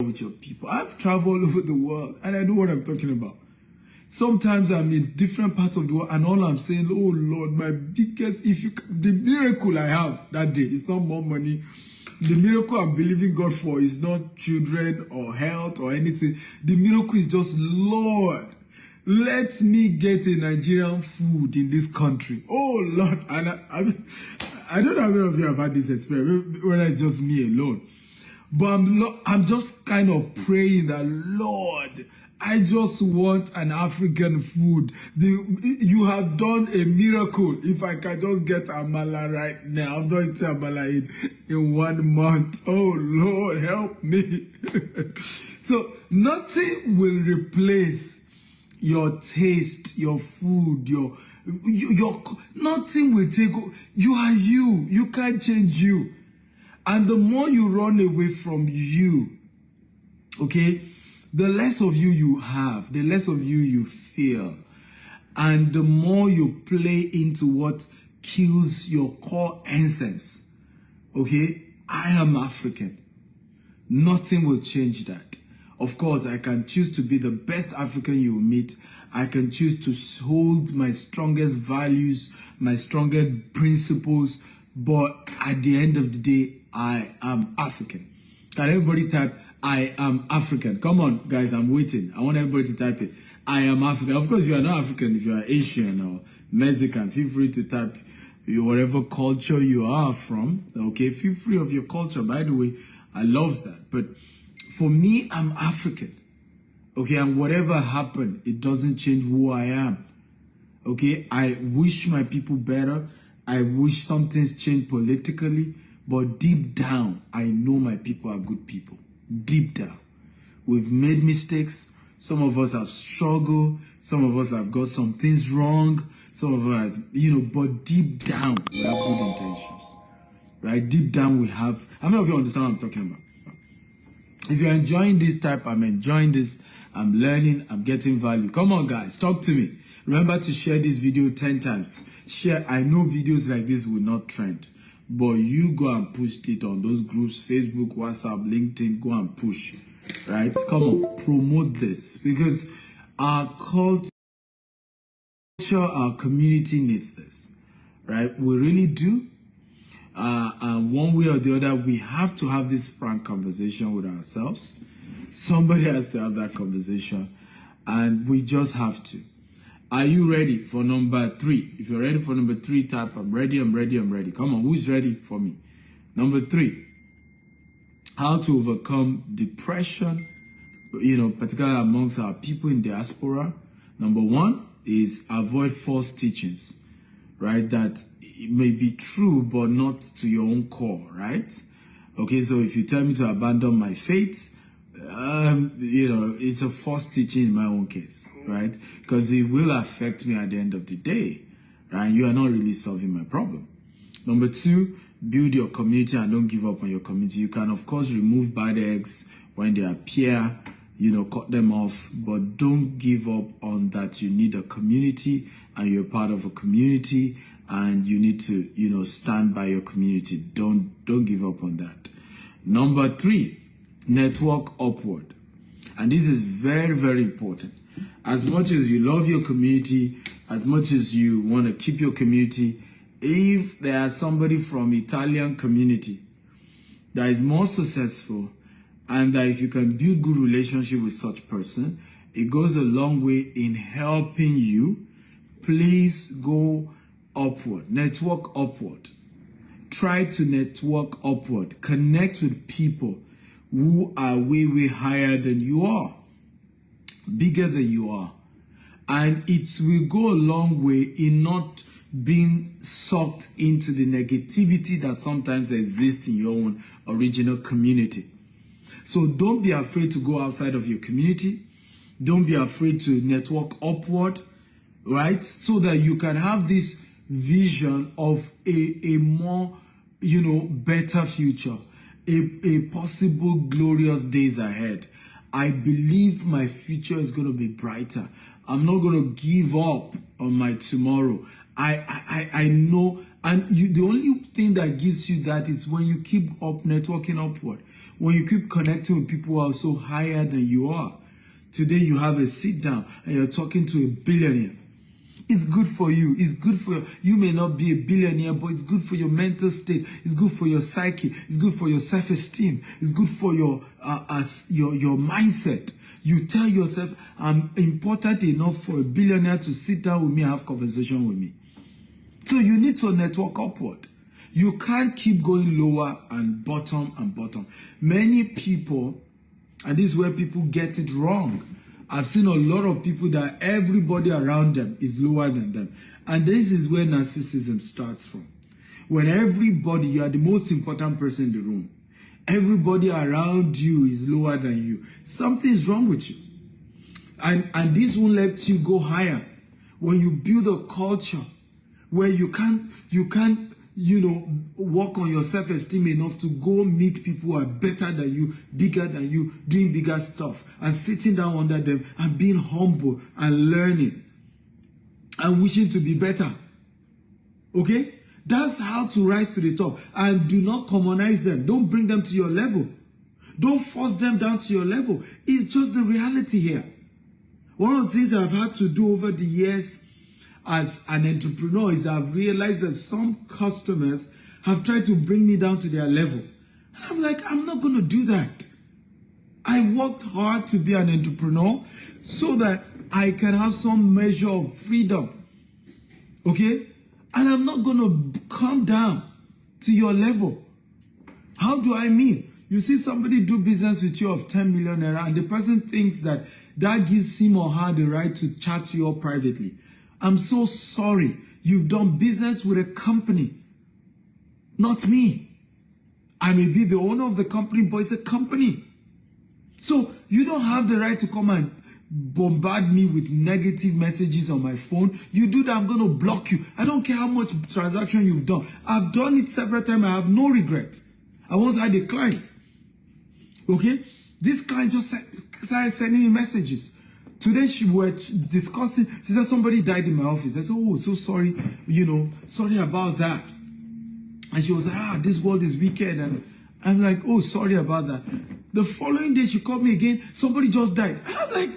with your people. I've traveled all over the world and I know what I'm talking about. Sometimes I'm in different parts of the world and all I'm saying, oh Lord, my biggest, the miracle I have that day is not more money. The miracle I'm believing God for is not children or health or anything. The miracle is just, Lord, let me get a Nigerian food in this country. Oh Lord, and I don't know how many of you have had this experience, whether it's just me alone. But I'm just kind of praying that, Lord, I just want an African food. You have done a miracle. If I can just get amala right now, I'm not eating amala in 1 month. Oh, Lord, help me. So nothing will replace your taste, your food, your nothing will take. You are you. You can't change you. And the more you run away from you, okay, the less of you have, the less of you feel. And the more you play into what kills your core essence, okay, I am African. Nothing will change that. Of course, I can choose to be the best African you will meet. I can choose to hold my strongest values, my strongest principles. But at the end of the day, I am African. Can everybody type, I am African? Come on, guys, I'm waiting. I want everybody to type it. I am African. Of course, if you are not African, if you are Asian or Mexican, feel free to type whatever culture you are from. Okay, feel free of your culture. By the way, I love that. But for me, I'm African. Okay, and whatever happened, it doesn't change who I am. Okay, I wish my people better. I wish some things change politically, but deep down, I know my people are good people. Deep down. We've made mistakes. Some of us have struggled. Some of us have got some things wrong. Some of us, but deep down, we have good intentions. Right? Deep down, we have. How many of you understand what I'm talking about? If you're enjoying this type, I'm enjoying this. I'm learning. I'm getting value. Come on, guys. Talk to me. Remember to share this video 10 times. Share. I know videos like this will not trend, but you go and push it on those groups, Facebook, WhatsApp, LinkedIn. Go and push, right? Come on, promote this because our culture, our community needs this, right? We really do. And one way or the other, we have to have this frank conversation with ourselves. Somebody has to have that conversation, and we just have to. Are you ready for number 3? If you're ready for number 3, type, I'm ready, I'm ready, I'm ready. Come on, who's ready for me? Number 3, how to overcome depression, particularly amongst our people in diaspora. Number 1 is avoid false teachings, right? That it may be true, but not to your own core, right? Okay, so if you tell me to abandon my faith, it's a false teaching in my own case, right? Because it will affect me at the end of the day, right? You are not really solving my problem. Number 2, build your community and don't give up on your community. You can, of course, remove bad eggs when they appear, cut them off, but don't give up on that. You need a community and you're part of a community and you need to, stand by your community. Don't give up on that. Number 3, network upward. And this is very, very important. As much as you love your community, as much as you want to keep your community, if there is somebody from Italian community that is more successful, and that if you can build good relationship with such person, it goes a long way in helping you. Please go upward, network upward. Try to network upward. Connect with people who are way, way higher than you are, bigger than you are. And it will go a long way in not being sucked into the negativity that sometimes exists in your own original community. So don't be afraid to go outside of your community. Don't be afraid to network upward, right? So that you can have this vision of a more, better future, a possible glorious days ahead. I believe my future is going to be brighter. I'm not going to give up on my tomorrow. I know And the only thing that gives you that is when you keep up networking upward, when you keep connecting with people who are so higher than you are. Today you have a sit down and you're talking to a billionaire. It's good for you. It's good for you. You may not be a billionaire, but it's good for your mental state. It's good for your psyche. It's good for your self-esteem. It's good for your mindset. You tell yourself, I'm important enough for a billionaire to sit down with me and have conversation with me. So you need to network upward. You can't keep going lower and bottom. Many people, and this is where people get it wrong. I've seen a lot of people that everybody around them is lower than them. And this is where narcissism starts from. When everybody, you are the most important person in the room. Everybody around you is lower than you. Something is wrong with you. And this won't let you go higher. When you build a culture where you can't, work on your self-esteem enough to go meet people who are better than you, bigger than you, doing bigger stuff, and sitting down under them and being humble and learning and wishing to be better. Okay? That's how to rise to the top. And do not commonize them. Don't bring them to your level. Don't force them down to your level. It's just the reality here. One of the things I've had to do over the years as an entrepreneur is I've realized that some customers have tried to bring me down to their level. And I'm like, I'm not going to do that. I worked hard to be an entrepreneur so that I can have some measure of freedom. Okay? And I'm not going to come down to your level. How do I mean? You see somebody do business with you of 10 million naira and the person thinks that gives him or her the right to chat to you privately. I'm so sorry. You've done business with a company, not me. I may be the owner of the company, but it's a company. So you don't have the right to come and bombard me with negative messages on my phone. You do that, I'm going to block you. I don't care how much transaction you've done. I've done it several times. I have no regrets. I once had a client. Okay? This client just started sending me messages. Today she were discussing, she said somebody died in my office. I said, oh, so sorry, sorry about that. And she was like, this world is wicked. And I'm like, oh, sorry about that. The following day she called me again, somebody just died. I'm like,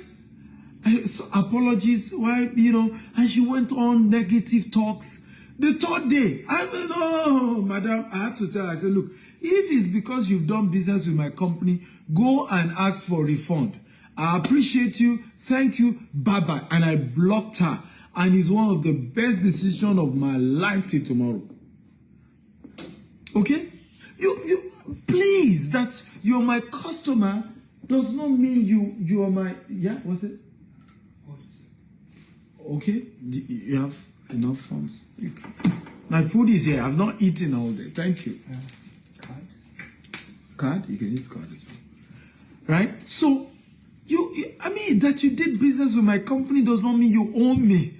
apologies, why, and she went on negative talks. The third day, no, madam, I had to tell her, I said, look, if it's because you've done business with my company, go and ask for refund. I appreciate you. Thank you. Bye-bye. And I blocked her. And it's one of the best decisions of my life till tomorrow. Okay? You please, that you're my customer does not mean you are my, what's it? Okay? You have enough funds? My food is here. I've not eaten all day. Thank you. Card? Card? You can use card as well. Right? So, that you did business with my company does not mean you own me.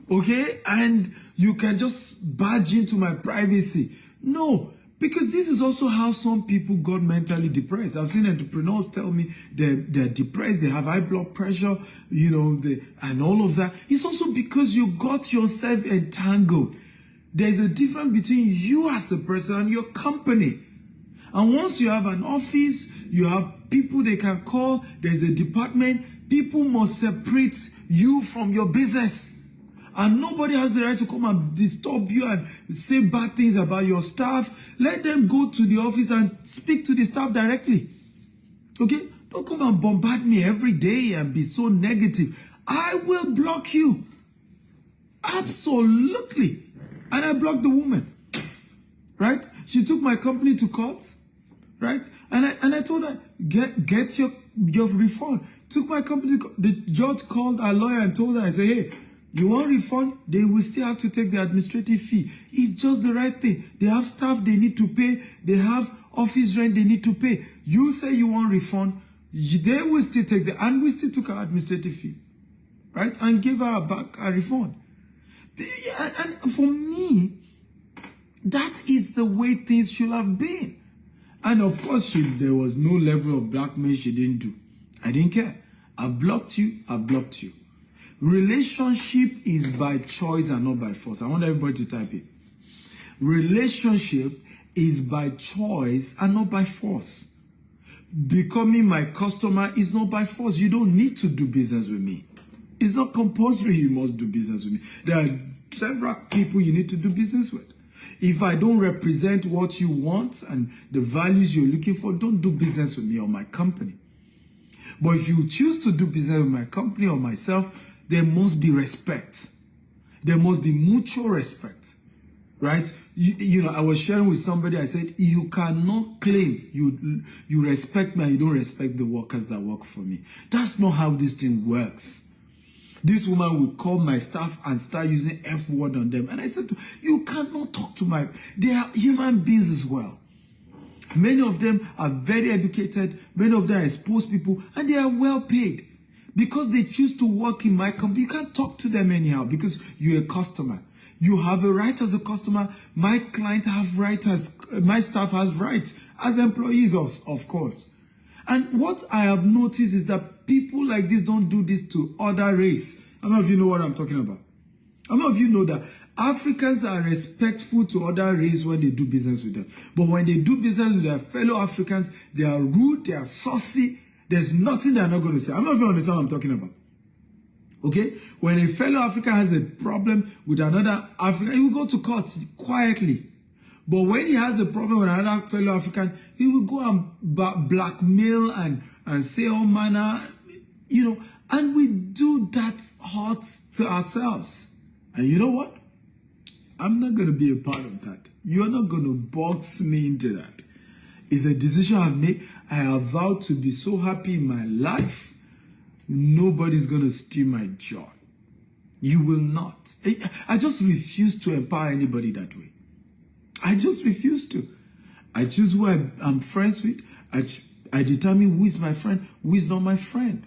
Okay? And you can just barge into my privacy. No. Because this is also how some people got mentally depressed. I've seen entrepreneurs tell me they're depressed, they have high blood pressure, and all of that. It's also because you got yourself entangled. There's a difference between you as a person and your company. And once you have an office, you have people they can call, there's a department, people must separate you from your business. And nobody has the right to come and disturb you and say bad things about your staff. Let them go to the office and speak to the staff directly. Okay? Don't come and bombard me every day and be so negative. I will block you. Absolutely. And I blocked the woman. Right? She took my company to court. Right? And I told her, get your refund. Took my company to court. The judge called our lawyer and told her, I said, hey, you want refund? They will still have to take the administrative fee. It's just the right thing. They have staff they need to pay. They have office rent they need to pay. You say you want refund, they will still take and we still took our administrative fee. Right? And gave her back a refund. And for me, that is the way things should have been. And of course, there was no level of blackmail she didn't do. I didn't care. I've blocked you. I've blocked you. Relationship is by choice and not by force. I want everybody to type it. Relationship is by choice and not by force. Becoming my customer is not by force. You don't need to do business with me. It's not compulsory you must do business with me. There are several people you need to do business with. If I don't represent what you want and the values you're looking for, don't do business with me or my company. But if you choose to do business with my company or myself, there must be respect. There must be mutual respect, right? You know, I was sharing with somebody, I said, you cannot claim you respect me and you don't respect the workers that work for me. That's not how this thing works. This woman will call my staff and start using F word on them. And I said, you cannot talk to they are human beings as well. Many of them are very educated. Many of them are exposed people and they are well paid. Because they choose to work in my company, you can't talk to them anyhow because you're a customer. You have a right as a customer. My client have rights my staff has rights as employees, of course. And what I have noticed is that people like this don't do this to other race. How many of you know what I'm talking about? How many of you know that Africans are respectful to other race when they do business with them? But when they do business with their fellow Africans, they are rude, they are saucy. There's nothing they're not going to say. How many of you understand what I'm talking about? Okay? When a fellow African has a problem with another African, he will go to court quietly. But when he has a problem with another fellow African, he will go and blackmail and say all manner, you know, and we do that hurt to ourselves. And you know what? I'm not going to be a part of that. You're not going to box me into that. It's a decision I've made. I have vowed to be so happy in my life. Nobody's going to steal my joy. You will not. I just refuse to empower anybody that way. I just refuse to. I choose who I'm friends with. I determine who is my friend, who is not my friend.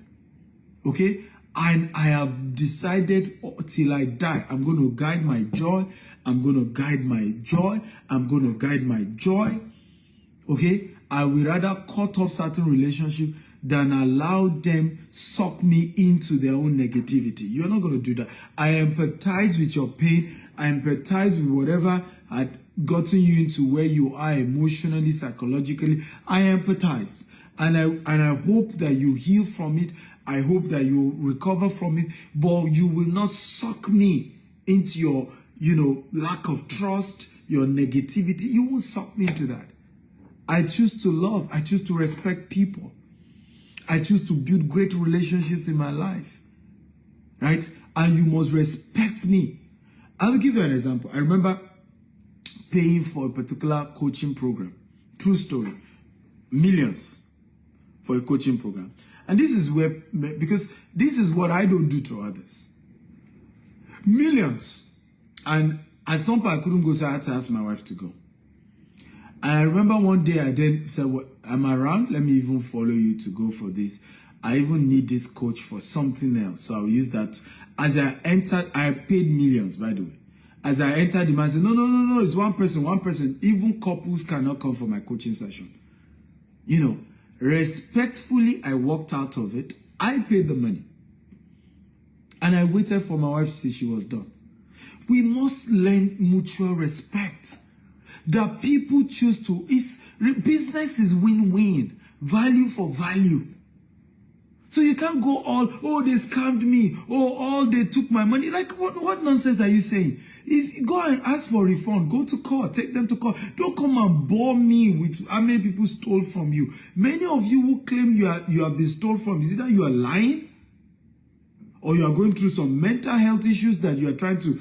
Okay? And I have decided till I die, I'm going to guide my joy. I'm going to guide my joy. I'm going to guide my joy. Okay? I will rather cut off certain relationship than allow them suck me into their own negativity. You're not going to do that. I empathize with your pain. I empathize with whatever had gotten you into where you are emotionally, psychologically. I empathize. And I hope that you heal from it. I hope that you recover from it. But you will not suck me into your, lack of trust, your negativity. You won't suck me into that. I choose to love. I choose to respect people. I choose to build great relationships in my life. Right? And you must respect me. I will give you an example. I remember paying for a particular coaching program. True story. Millions for a coaching program. And this is where, because this is what I don't do to others. Millions. And at some point I couldn't go, so I had to ask my wife to go. And I remember one day I then said, well, I'm around. Let me even follow you to go for this. I even need this coach for something else. So I'll use that. As I entered, I paid millions, by the way. As I entered the man, I said, no, it's one person. Even couples cannot come for my coaching session. Respectfully, I walked out of it. I paid the money. And I waited for my wife to see she was done. We must learn mutual respect. That people choose to, business is win-win, value for value. So you can't go all, they scammed me, they took my money. Like, what nonsense are you saying? If go and ask for refund, go to court, take them to court. Don't come and bore me with how many people stole from you. Many of you who claim you have been stolen from, is either you are lying, or you are going through some mental health issues that you are trying to,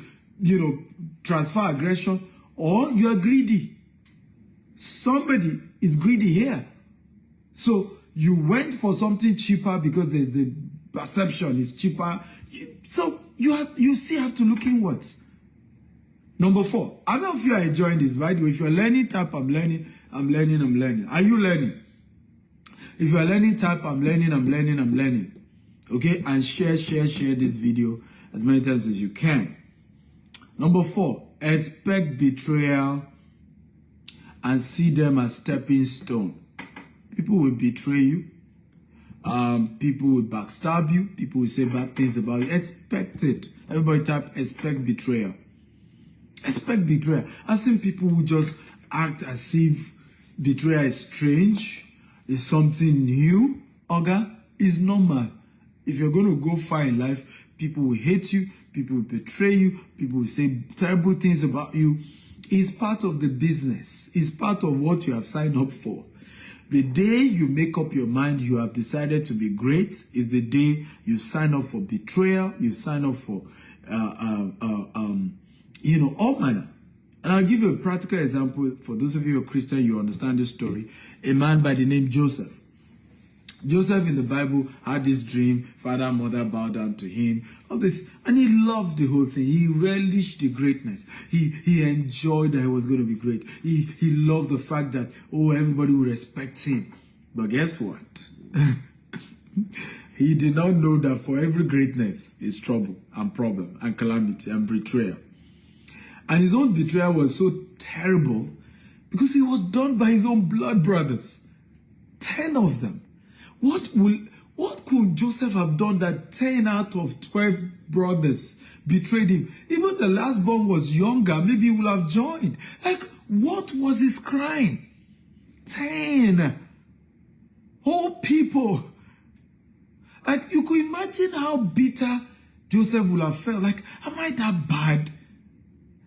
transfer aggression, or you are greedy. Somebody is greedy here. So you went for something cheaper because there's the perception is cheaper. So you still have to look inwards. Number 4. How many of you are enjoying this? By the way, if you're learning, type I'm learning. Are you learning? If you're learning, type I'm learning. Okay? And share this video as many times as you can. Number 4. Expect betrayal and see them as stepping stone. People will betray you. People will backstab you. People will say bad things about you. Expect it. Everybody type expect betrayal. Expect betrayal. I've seen people who just act as if betrayal is strange, is something new. Oga, is normal. If you're going to go far in life, people will hate you, people will betray you, people will say terrible things about you. It's part of the business. It's part of what you have signed up for. The day you make up your mind you have decided to be great is the day you sign up for betrayal, you sign up for, all manner. And I'll give you a practical example. For those of you who are Christian, you understand this story. A man by the name Joseph. Joseph in the Bible had this dream, father and mother bowed down to him, all this, and he loved the whole thing. He relished the greatness. He enjoyed that he was going to be great. He loved the fact that, everybody would respect him. But guess what? He did not know that for every greatness is trouble and problem and calamity and betrayal. And his own betrayal was so terrible because he was done by his own blood brothers. 10 of them. What could Joseph have done that 10 out of 12 brothers betrayed him? Even the last born was younger. Maybe he would have joined. Like, what was his crime? 10 whole people. Like, you could imagine how bitter Joseph would have felt. Like, am I that bad?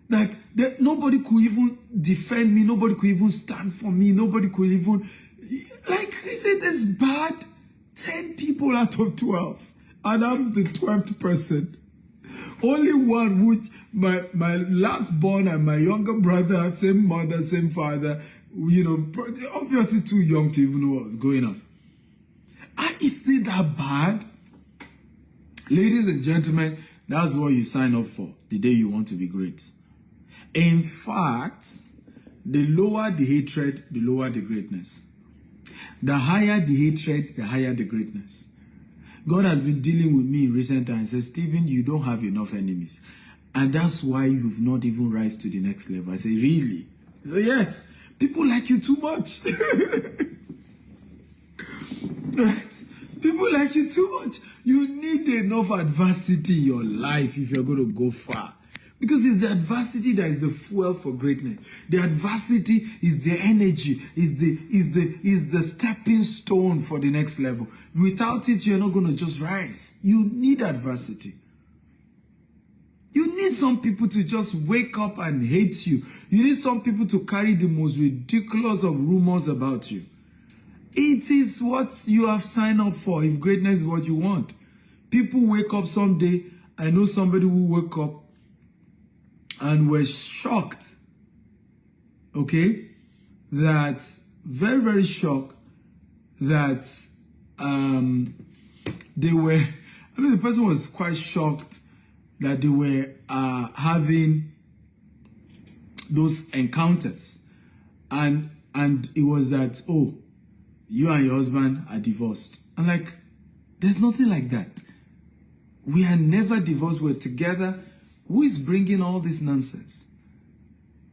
Like, that nobody could even defend me. Nobody could even stand for me. Nobody could even... Like, is it this bad? 10 people out of 12. And I'm the 12th person. Only one, which my last born and my younger brother, same mother, same father, obviously too young to even know what was going on. Is it that bad? Ladies and gentlemen, that's what you sign up for the day you want to be great. In fact, the lower the hatred, the lower the greatness. The higher the hatred, the higher the greatness. God has been dealing with me in recent times and says, Stephen, you don't have enough enemies. And that's why you've not even rise to the next level. I say, really? He said, yes. People like you too much. Right? People like you too much. You need enough adversity in your life if you're going to go far. Because it's the adversity that is the fuel for greatness. The adversity is the energy, is the stepping stone for the next level. Without it, you're not going to just rise. You need adversity. You need some people to just wake up and hate you. You need some people to carry the most ridiculous of rumors about you. It is what you have signed up for if greatness is what you want. People wake up someday. I know somebody who woke up and were shocked, okay, that, very, very shocked that they were, the person was quite shocked that they were having those encounters. And it was that, you and your husband are divorced. I'm like, there's nothing like that. We are never divorced, we're together. Who is bringing all this nonsense?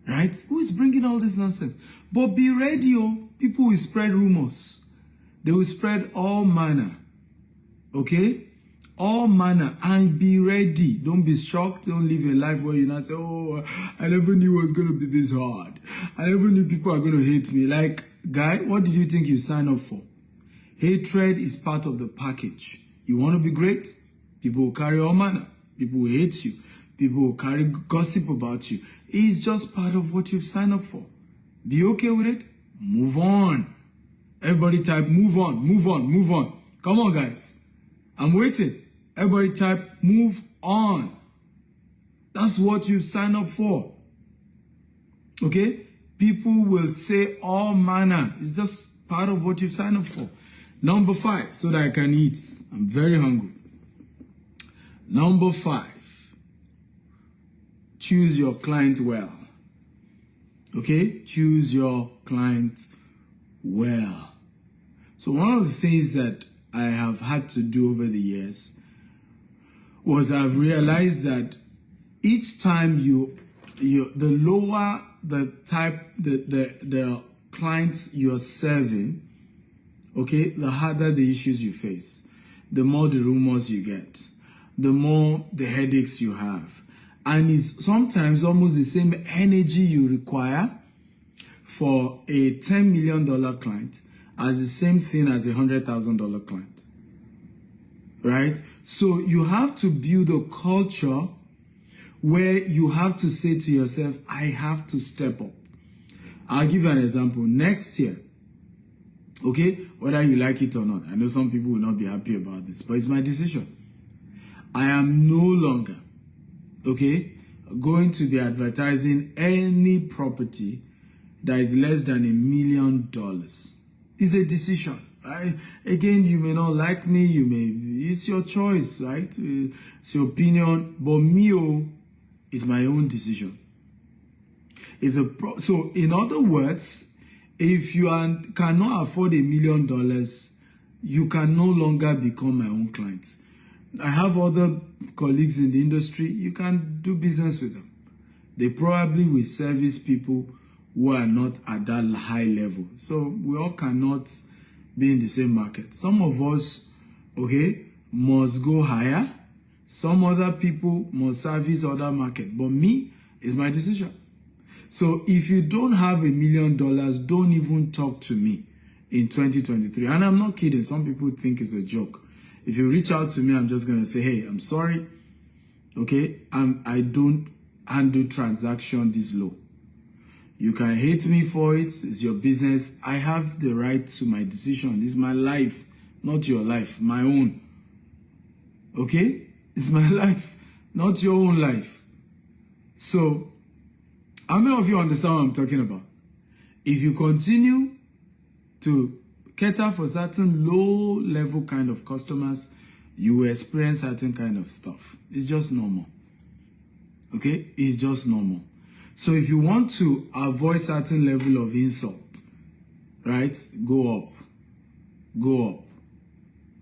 Right? Who is bringing all this nonsense? But be ready, people will spread rumors. They will spread all manner. Okay? All manner. And be ready. Don't be shocked. Don't live a life where you not say, I never knew it was going to be this hard. I never knew people are going to hate me. Like, guy, what did you think you signed up for? Hatred is part of the package. You want to be great? People will carry all manner. People will hate you. People will carry gossip about you. It's just part of what you've signed up for. Be okay with it. Move on. Everybody type, move on, move on, move on. Come on, guys. I'm waiting. Everybody type, move on. That's what you've signed up for. Okay? People will say all manner. It's just part of what you've signed up for. Number 5, so that I can eat. I'm very hungry. Number 5. Choose your client well. Okay? Choose your client well. So one of the things that I have had to do over the years was I've realized that each time the lower the type, the clients you're serving, okay, the harder the issues you face, the more the rumors you get, the more the headaches you have. And it's sometimes almost the same energy you require for a $10 million client as the same thing as a $100,000 client, right? So you have to build a culture where you have to say to yourself, I have to step up. I'll give you an example. Next year, okay, whether you like it or not, I know some people will not be happy about this, but it's my decision. I am no longer, okay, going to be advertising any property that is less than $1 million. It's a decision. Right? Again, you may not like me, it's your choice, right? It's your opinion, but me, is my own decision. So in other words, if you cannot afford $1 million, you can no longer become my own client. I have other colleagues in the industry, you can do business with them. They probably will service people who are not at that high level. So we all cannot be in the same market. Some of us, okay, must go higher. Some other people must service other market. But me, it's my decision. So if you don't have $1 million, don't even talk to me in 2023. And I'm not kidding. Some people think it's a joke. If you reach out to me, I'm just going to say, hey, I'm sorry. Okay, I don't handle transaction this low. You can hate me for it. It's your business. I have the right to my decision. It's my life, not your life, my own. Okay? It's my life, not your own life. So, how many of you understand what I'm talking about? If you continue to cater for certain low-level kind of customers, you will experience certain kind of stuff. It's just normal. Okay? It's just normal. So if you want to avoid certain level of insult, right? Go up. Go up.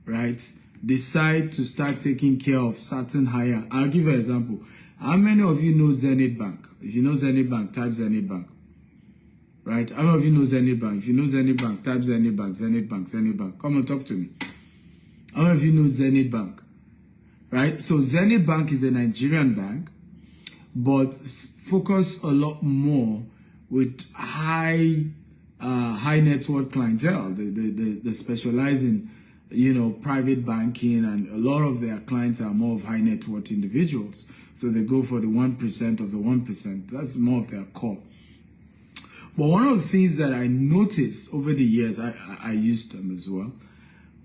Right? Decide to start taking care of certain higher. I'll give you an example. How many of you know Zenith Bank? If you know Zenith Bank, type Zenith Bank. Right? How many of you know Zenith Bank? If you know Zenith Bank, type Zenith Bank, Zenith Bank, Zenith Bank. Come and talk to me. How many of you know Zenith Bank? Right? So Zenith Bank is a Nigerian bank, but focus a lot more with high net worth clientele. They specialize in, you know, private banking, and a lot of their clients are more of high net worth individuals. So they go for the 1% of the 1%. That's more of their core. But one of the things that I noticed over the years, I used them as well,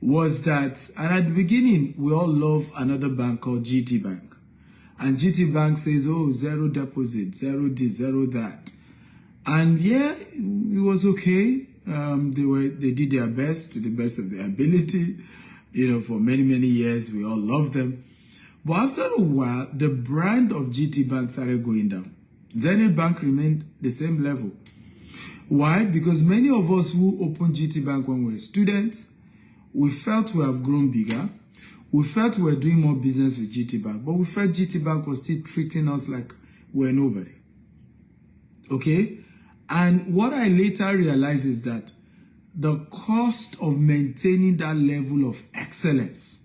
was that, and at the beginning, we all love another bank called GT Bank. And GT Bank says, oh, zero deposit, zero this, zero that. And yeah, it was okay. They did their best to the best of their ability. You know, for many, many years, we all loved them. But after a while, the brand of GT Bank started going down. Zenith Bank remained the same level. Why? Because many of us who opened GT Bank when we were students, we felt we have grown bigger. We felt we were doing more business with GT Bank, but we felt GT Bank was still treating us like we're nobody. Okay? And what I later realized is that the cost of maintaining that level of excellence,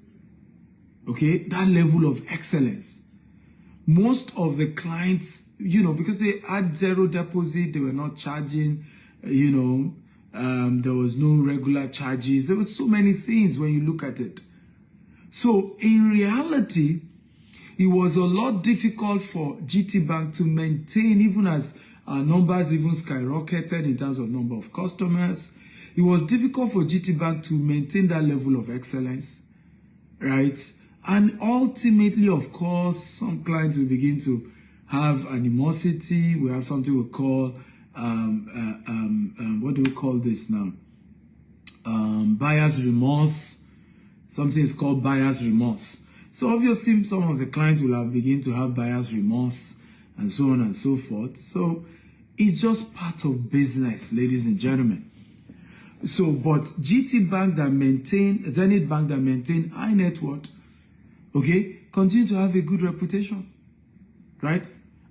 okay, that level of excellence, most of the clients, you know, because they had zero deposit, they were not charging, you know, there was no regular charges. There were so many things when you look at it. So in reality, it was a lot difficult for GT Bank to maintain, even as our numbers even skyrocketed in terms of number of customers. It was difficult for GT Bank to maintain that level of excellence, right? And ultimately, of course, some clients will begin to have animosity. We have something we call, what do we call this now? Buyer's remorse. Something is called buyer's remorse. So obviously, some of the clients will have begin to have buyer's remorse and so on and so forth. So it's just part of business, ladies and gentlemen. So, but GT Bank that maintain, Zenith Bank that maintain high net worth, okay, continue to have a good reputation, right?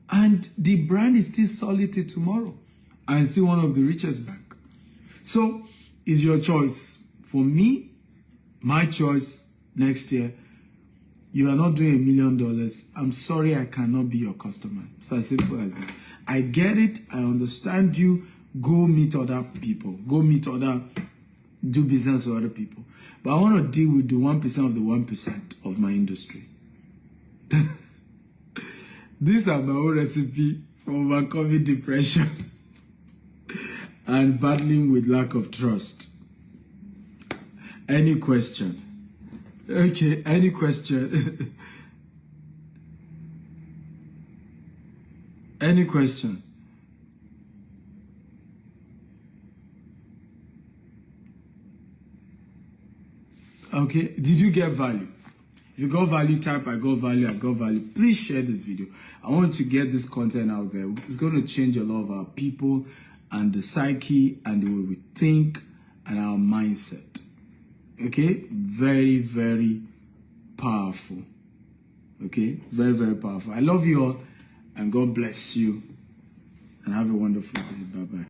And the brand is still solid till tomorrow, and still one of the richest bank. So it's your choice. For me, my choice next year, you are not doing $1 million, I'm sorry, I cannot be your customer. It's as simple as that. I get it. I understand you. Go meet other people. Go meet other, do business with other people. But I want to deal with the 1% of the 1% of my industry. These are my own recipe for overcoming depression and battling with lack of trust. Any question? Okay, any question? Any question? Okay, did you get value? If you got value, type I got value, I got value. Please share this video. I want to get this content out there. It's going to change a lot of our people and the psyche and the way we think and our mindset. Okay, very, very powerful. Okay, very, very powerful. I love you all, and God bless you, and have a wonderful day. Bye-bye.